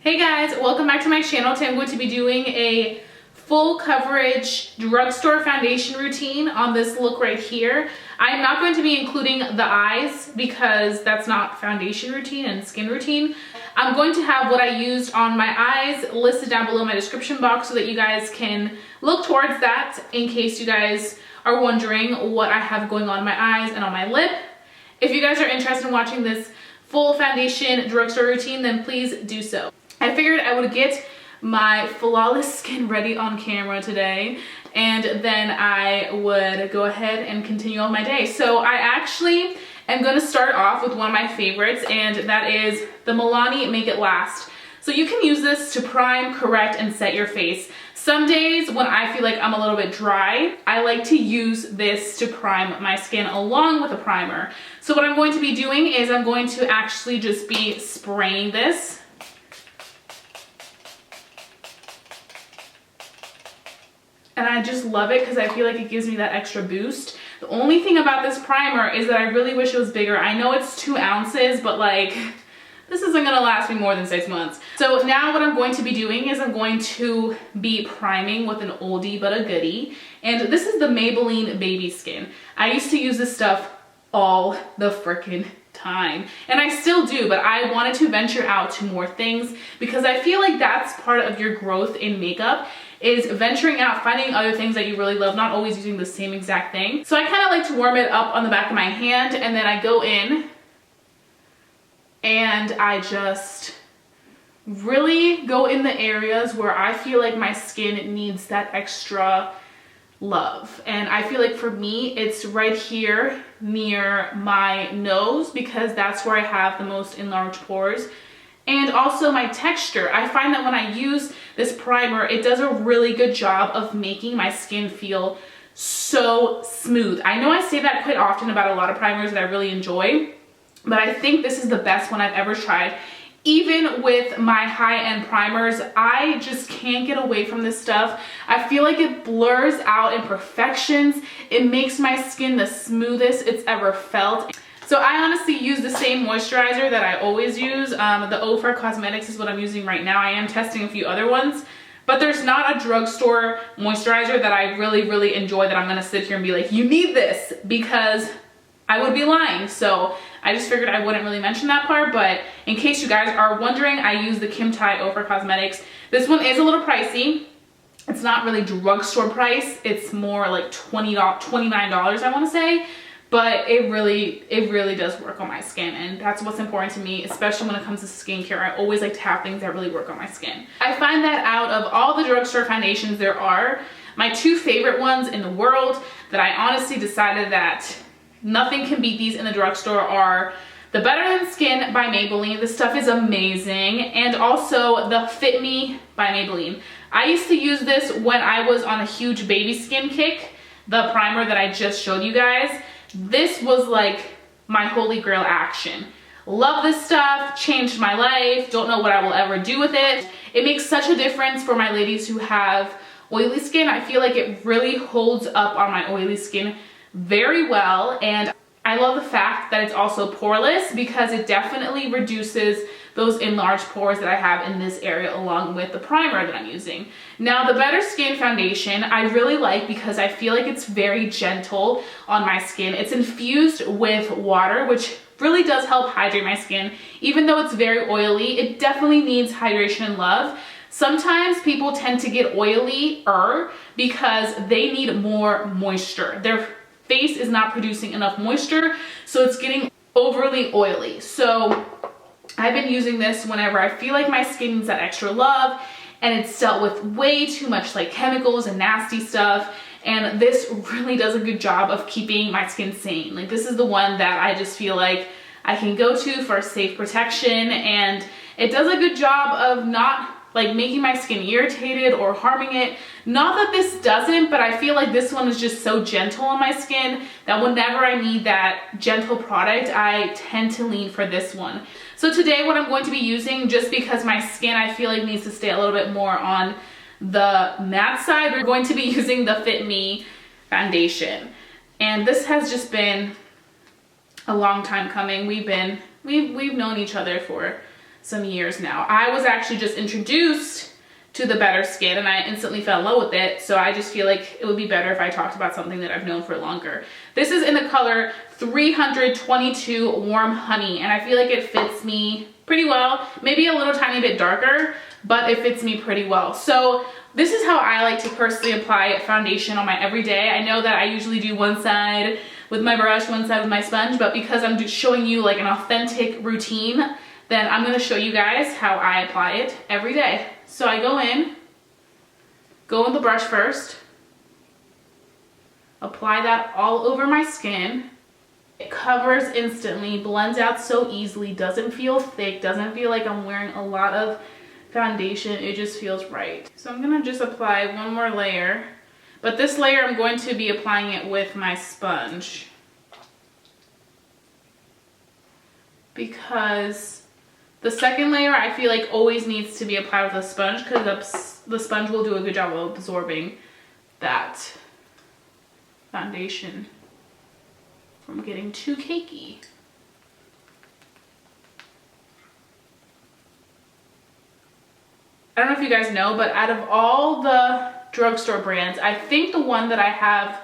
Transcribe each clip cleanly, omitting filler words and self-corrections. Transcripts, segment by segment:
Hey guys, welcome back to my channel. Today I'm going to be doing a full coverage drugstore foundation routine on this look right here. I'm not going to be including the eyes because that's not foundation routine and skin routine. I'm going to have what I used on my eyes listed down below in my description box so that you guys can look towards that in case you guys are wondering what I have going on in my eyes and on my lip. If you guys are interested in watching this full foundation drugstore routine, then please do so. I figured I would get my flawless skin ready on camera today, and then I would go ahead and continue on my day. So I actually am going to start off with one of my favorites, and that is the MILANI Make It Last. So you can use this to prime, correct, and set your face. Some days when I feel like I'm a little bit dry, I like to use this to prime my skin along with a primer. So what I'm going to be doing is I'm going to actually just be spraying this. And I just love it because I feel like it gives me that extra boost. The only thing about this primer is that I really wish it was bigger. I know it's 2 ounces, but like, this isn't gonna last me more than 6 months. So now what I'm going to be doing is I'm going to be priming with an oldie but a goodie. And this is the Maybelline Baby Skin. I used to use this stuff all the frickin' time, and I still do, but I wanted to venture out to more things because I feel like that's part of your growth in makeup, is venturing out, finding other things that you really love, not always using the same exact thing. So I kind of like to warm it up on the back of my hand, and then I go in and I just really go in the areas where I feel like my skin needs that extra love. And I feel like for me, it's right here near my nose because that's where I have the most enlarged pores. And also my texture. I find that when I use this primer, it does a really good job of making my skin feel so smooth. I know I say that quite often about a lot of primers that I really enjoy, but I think this is the best one I've ever tried. Even with my high-end primers, I just can't get away from this stuff. I feel like it blurs out imperfections. It makes my skin the smoothest it's ever felt. So I honestly use the same moisturizer that I always use. The Catrice Cosmetics is what I'm using right now. I am testing a few other ones, but there's not a drugstore moisturizer that I really enjoy that I'm gonna sit here and be like, you need this, because I would be lying. So I just figured I wouldn't really mention that part, but in case you guys are wondering, I use the Catrice Cosmetics. This one is a little pricey. It's not really drugstore price. It's more like $29, I wanna say. But it really does work on my skin, and that's what's important to me, especially when it comes to skincare. I always like to have things that really work on my skin. I find that out of all the drugstore foundations there are, my 2 favorite ones in the world that I honestly decided that nothing can beat these in the drugstore are the Better Skin by Maybelline. This stuff is amazing. And also the Fit Me by Maybelline. I used to use this when I was on a huge baby skin kick, the primer that I just showed you guys. This was like my holy grail action. Love this stuff, changed my life, don't know what I will ever do with it. It makes such a difference for my ladies who have oily skin. I feel like it really holds up on my oily skin very well, and I love the fact that it's also poreless because it definitely reduces those enlarged pores that I have in this area along with the primer that I'm using. Now the Better Skin foundation I really like because I feel like it's very gentle on my skin. It's infused with water, which really does help hydrate my skin. Even though it's very oily, it definitely needs hydration and love. Sometimes people tend to get oilier because they need more moisture. Their face is not producing enough moisture, so it's getting overly oily. So I've been using this whenever I feel like my skin needs that extra love and it's dealt with way too much like chemicals and nasty stuff, and this really does a good job of keeping my skin sane. Like, this is the one that I just feel like I can go to for safe protection, and it does a good job of not like making my skin irritated or harming it. Not that this doesn't, but I feel like this one is just so gentle on my skin that whenever I need that gentle product, I tend to lean for this one. So today what I'm going to be using, just because my skin I feel like needs to stay a little bit more on the matte side, we're going to be using the Fit Me foundation. And this has just been a long time coming. We've known each other for some years now. I was actually just introduced to the Better Skin and I instantly fell in love with it. So I just feel like it would be better if I talked about something that I've known for longer. This is in the color 322 Warm Honey, and I feel like it fits me pretty well. Maybe a little tiny bit darker, but it fits me pretty well. So this is how I like to personally apply foundation on my everyday. I know that I usually do one side with my brush, one side with my sponge, but because I'm just showing you like an authentic routine, then I'm gonna show you guys how I apply it every day. So I go in the brush first, apply that all over my skin. It covers instantly, blends out so easily, doesn't feel thick, doesn't feel like I'm wearing a lot of foundation. It just feels right. So I'm gonna just apply one more layer, but this layer I'm going to be applying it with my sponge because the second layer I feel like always needs to be applied with a sponge because the sponge will do a good job of absorbing that foundation from getting too cakey. I don't know if you guys know, but out of all the drugstore brands, I think the one that I have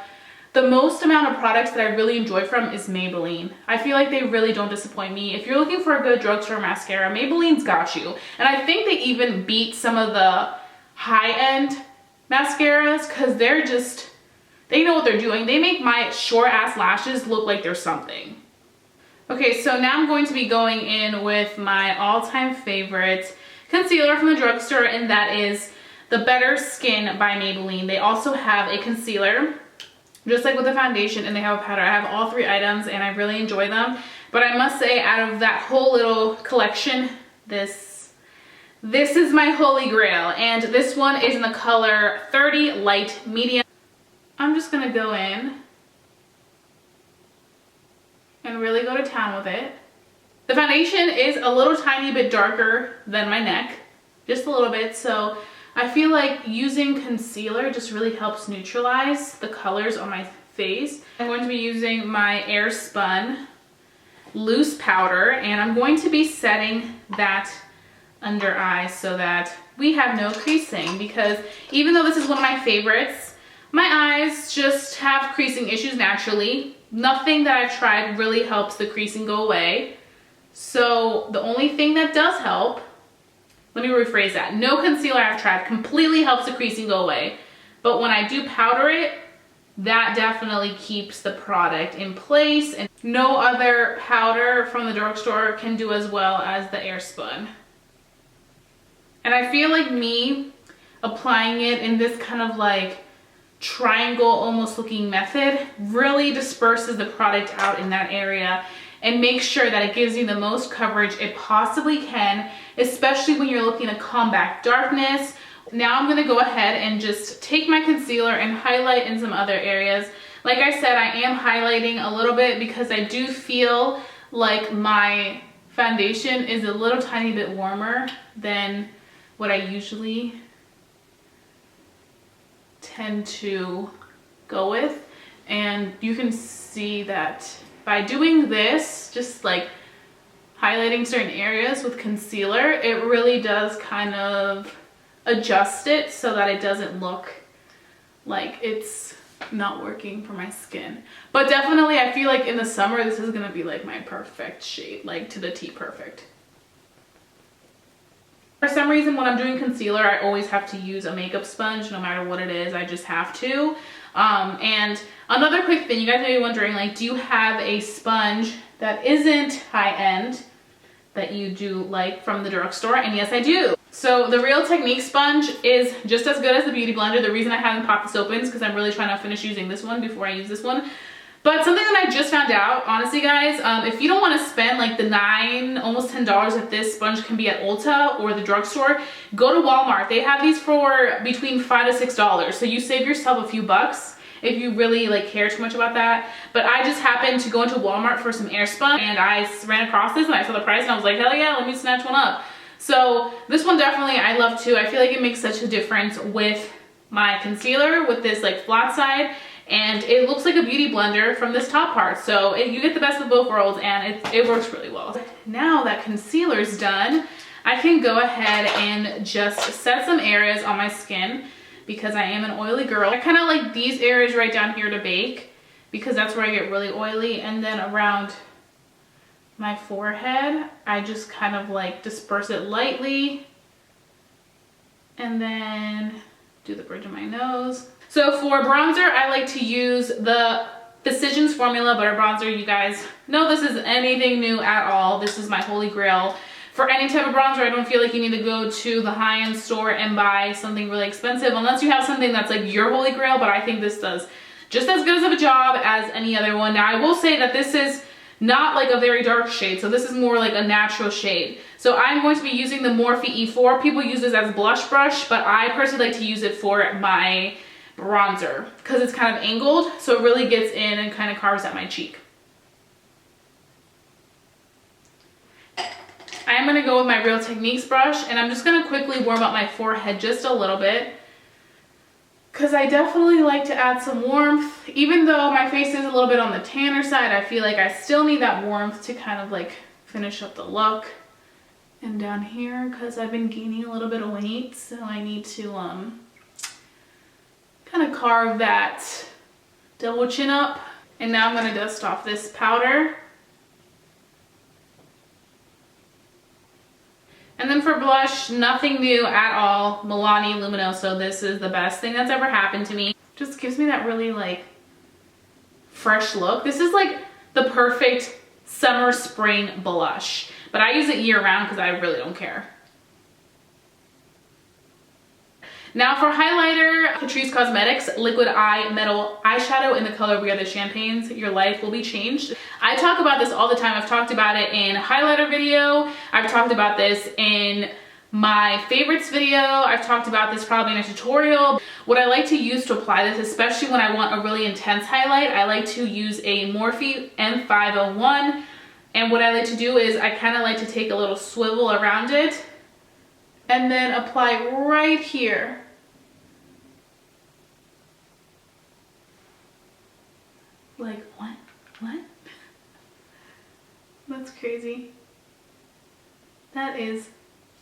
the most amount of products that I really enjoy from is Maybelline. I feel like they really don't disappoint me. If you're looking for a good drugstore mascara, Maybelline's got you. And I think they even beat some of the high-end mascaras because they're just, they know what they're doing. They make my short-ass lashes look like they're something. Okay, so now I'm going to be going in with my all-time favorite concealer from the drugstore, and that is the Better Skin by Maybelline. They also have a concealer, just like with the foundation, and they have a powder. I have all three items and I really enjoy them. But I must say, out of that whole little collection, this is my holy grail. And this one is in the color 30 Light Medium. I'm just gonna go in and really go to town with it. The foundation is a little tiny bit darker than my neck, just a little bit, so I feel like using concealer just really helps neutralize the colors on my face. I'm going to be using my Airspun loose powder, and I'm going to be setting that under eyes so that we have no creasing, because even though this is one of my favorites, my eyes just have creasing issues naturally. Nothing that I've tried really helps the creasing go away. So the only thing that does help, let me rephrase that. No concealer I've tried completely helps the creasing go away. But when I do powder it, that definitely keeps the product in place. And no other powder from the drugstore can do as well as the Airspun. And I feel like me applying it in this kind of like triangle almost looking method really disperses the product out in that area and make sure that it gives you the most coverage it possibly can, especially when you're looking to combat darkness. Now I'm gonna go ahead and just take my concealer and highlight in some other areas. Like I said, I am highlighting a little bit because I do feel like my foundation is a little tiny bit warmer than what I usually tend to go with. And you can see that by doing this, just like highlighting certain areas with concealer, it really does kind of adjust it so that it doesn't look like it's not working for my skin. But definitely I feel like in the summer this is gonna be like my perfect shade, like to the T perfect. For some reason when I'm doing concealer, I always have to use a makeup sponge no matter what it is. I just have to. And another quick thing, you guys may be wondering, like, do you have a sponge that isn't high-end that you do like from the drugstore? And yes, I do. So the Real Technique sponge is just as good as the Beauty Blender. The reason I haven't popped this open is because I'm really trying to finish using this one before I use this one. But something that I just found out, honestly guys, if you don't want to spend like the $9, almost $10 that this sponge can be at Ulta or the drugstore, go to Walmart. They have these for between $5 to $6. So you save yourself a few bucks if you really like care too much about that. But I just happened to go into Walmart for some Airspun and I ran across this and I saw the price and I was like, hell yeah, let me snatch one up. So this one definitely I love too. I feel like it makes such a difference with my concealer with this like flat side. And it looks like a beauty blender from this top part. So you get the best of both worlds and it works really well. Now that concealer's done, I can go ahead and just set some areas on my skin because I am an oily girl. I kind of like these areas right down here to bake because that's where I get really oily. And then around my forehead, I just kind of like disperse it lightly. And then do the bridge of my nose. So for bronzer, I like to use the Physicians Formula Butter Bronzer. You guys know this is anything new at all. This is my holy grail. For any type of bronzer, I don't feel like you need to go to the high-end store and buy something really expensive unless you have something that's like your holy grail, but I think this does just as good of a job as any other one. Now, I will say that this is not like a very dark shade, so this is more like a natural shade. So I'm going to be using the Morphe E4. People use this as blush brush, but I personally like to use it for my bronzer because it's kind of angled, so it really gets in and kind of carves at my cheek. I'm going to go with my Real Techniques brush, and I'm just going to quickly warm up my forehead just a little bit because I definitely like to add some warmth. Even though my face is a little bit on the tanner side, I feel like I still need that warmth to kind of like finish up the look. And down here, because I've been gaining a little bit of weight, so I need to kind of carve that double chin up. And now I'm going to dust off this powder. And then for blush, nothing new at all. MILANI Luminoso. This is the best thing that's ever happened to me. Just gives me that really like fresh look. This is like the perfect summer spring blush, but I use it year round because I really don't care. Now for highlighter, Catrice Cosmetics Liquid Eye Metal Eyeshadow in the color We Are the Champagnes. Your life will be changed. I talk about this all the time. I've talked about it in highlighter video. I've talked about this in my favorites video. I've talked about this probably in a tutorial. What I like to use to apply this, especially when I want a really intense highlight, I like to use a Morphe M501. And what I like to do is I kind of like to take a little swivel around it and then apply right here. Like, what? What? That's crazy. That is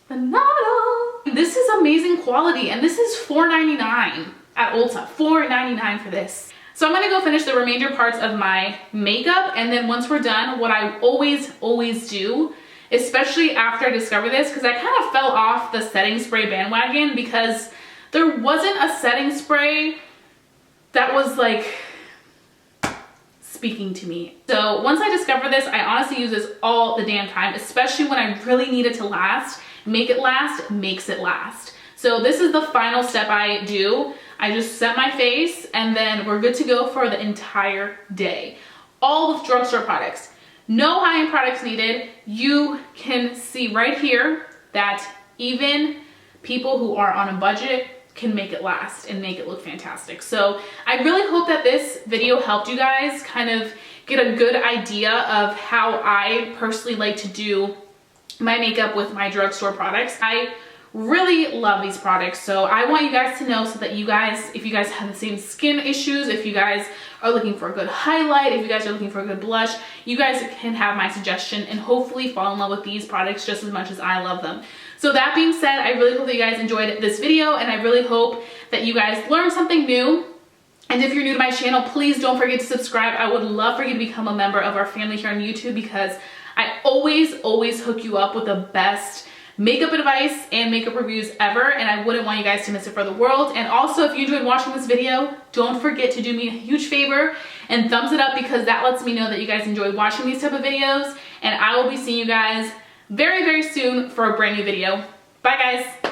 phenomenal. This is amazing quality, and this is $4.99 at Ulta. $4.99 for this. So I'm gonna go finish the remainder parts of my makeup, and then once we're done, what I always do, especially after I discovered this, because I kind of fell off the setting spray bandwagon because there wasn't a setting spray that was like speaking to me. So once I discovered this, I honestly use this all the damn time, especially when I really need it to last. Make it last makes it last. So this is the final step I do. I just set my face and then we're good to go for the entire day. All with drugstore products. No high-end products needed. You can see right here that even people who are on a budget can make it last and make it look fantastic. So I really hope that this video helped you guys kind of get a good idea of how I personally like to do my makeup with my drugstore products. I really love these products, so I want you guys to know so that you guys, if you guys have the same skin issues, if you guys are looking for a good highlight, if you guys are looking for a good blush, you guys can have my suggestion and hopefully fall in love with these products just as much as I love them. So that being said, I really hope that you guys enjoyed this video, and I really hope that you guys learned something new. And if you're new to my channel, please don't forget to subscribe. I would love for you to become a member of our family here on YouTube because I always hook you up with the best makeup advice and makeup reviews ever, and I wouldn't want you guys to miss it for the world. And also, if you enjoyed watching this video, don't forget to do me a huge favor and thumbs it up because that lets me know that you guys enjoy watching these type of videos, and I will be seeing you guys very soon for a brand new video. Bye guys.